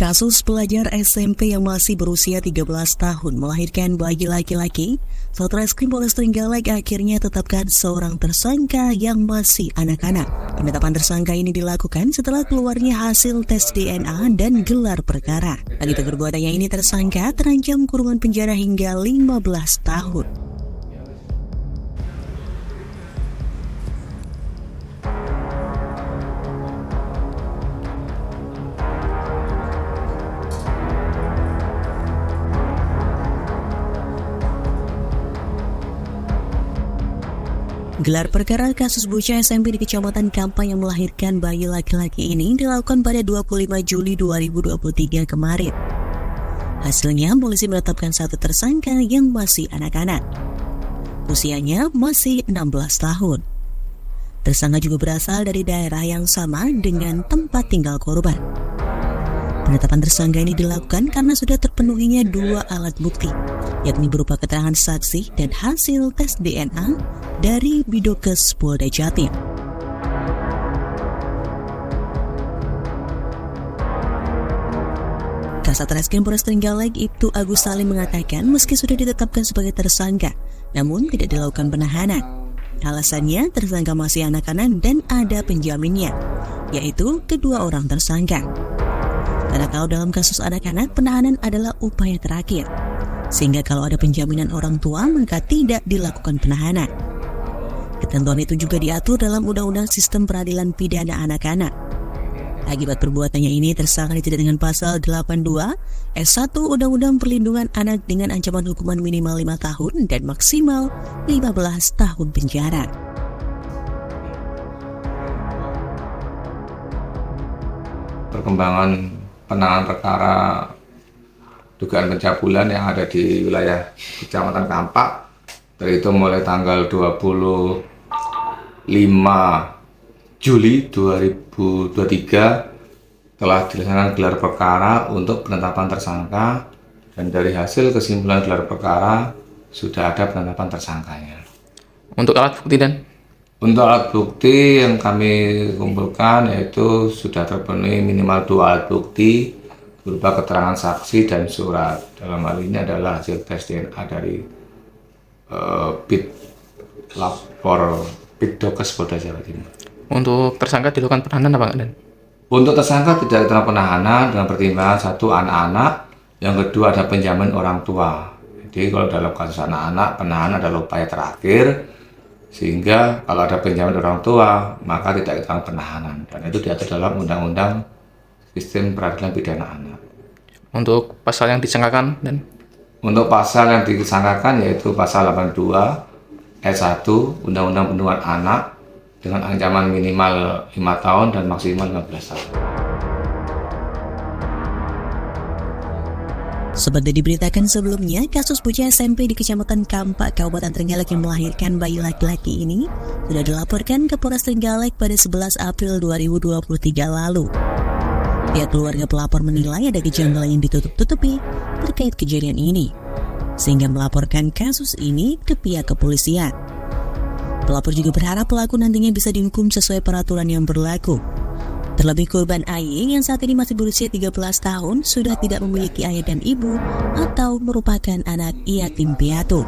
Kasus pelajar SMP yang masih berusia 13 tahun melahirkan bayi laki-laki, Satreskrim Polres Trenggalek akhirnya tetapkan seorang tersangka yang masih anak-anak. Penetapan tersangka ini dilakukan setelah keluarnya hasil tes DNA dan gelar perkara. Akibat perbuatannya ini tersangka terancam kurungan penjara hingga 15 tahun. Gelar perkara kasus bocah SMP di Kecamatan Kampa yang melahirkan bayi laki-laki ini dilakukan pada 25 Juli 2023 kemarin. Hasilnya, polisi menetapkan satu tersangka yang masih anak-anak. Usianya masih 16 tahun. Tersangka juga berasal dari daerah yang sama dengan tempat tinggal korban. Penetapan tersangka ini dilakukan karena sudah terpenuhinya dua alat bukti, yakni berupa keterangan saksi dan hasil tes DNA dari Bidokes Polda Jatim. Kasat Reskrim Polres Trenggalek Ibtu Agus Salim mengatakan meski sudah ditetapkan sebagai tersangka, namun tidak dilakukan penahanan. Alasannya tersangka masih anak-anak dan ada penjaminnya, yaitu kedua orang tersangka. Karena kalau dalam kasus anak-anak, penahanan adalah upaya terakhir, sehingga kalau ada penjaminan orang tua maka tidak dilakukan penahanan. Ketentuan itu juga diatur dalam Undang-Undang Sistem Peradilan Pidana Anak-anak. Akibat perbuatannya ini tersangka dijerat dengan pasal 82 S1 Undang-Undang Perlindungan Anak dengan ancaman hukuman minimal 5 tahun dan maksimal 15 tahun penjara. Perkembangan penanganan perkara dugaan pencabulan yang ada di wilayah Kecamatan Kampa terhitung mulai tanggal 25 Juli 2023 telah dilaksanakan gelar perkara untuk penetapan tersangka, dan dari hasil kesimpulan gelar perkara sudah ada penetapan tersangkanya. Untuk alat bukti dan? Untuk alat bukti yang kami kumpulkan yaitu sudah terpenuhi minimal 2 alat bukti berupa keterangan saksi dan surat. Dalam hal ini adalah hasil tes DNA dari Bidokes Polda Jawa Timur. Untuk tersangka dilakukan penahanan apa enggak? Untuk tersangka tidak dilakukan penahanan dengan pertimbangan satu anak-anak, yang kedua ada penjamin orang tua. Jadi kalau dalam kasus anak-anak penahanan adalah upaya terakhir, sehingga kalau ada penjamin orang tua maka tidak dilakukan penahanan, dan itu diatur dalam Undang-Undang Sistem Peradilan Pidana Anak. Untuk pasal yang disangkakan dan? Untuk pasal yang disangkakan yaitu pasal 82 S1 Undang-Undang Perlindungan Anak dengan ancaman minimal 5 tahun dan maksimal 15 tahun. Seperti diberitakan sebelumnya, kasus bocah SMP di Kecamatan Kampa, Kabupaten Trenggalek yang melahirkan bayi laki-laki ini sudah dilaporkan ke Polres Trenggalek pada 11 April 2023 lalu. Pihak keluarga pelapor menilai ada kejanggalan yang ditutup-tutupi terkait kejadian ini, sehingga melaporkan kasus ini ke pihak kepolisian. Pelapor juga berharap pelaku nantinya bisa dihukum sesuai peraturan yang berlaku. Terlebih korban AY yang saat ini masih berusia 13 tahun sudah tidak memiliki ayah dan ibu atau merupakan anak yatim piatu.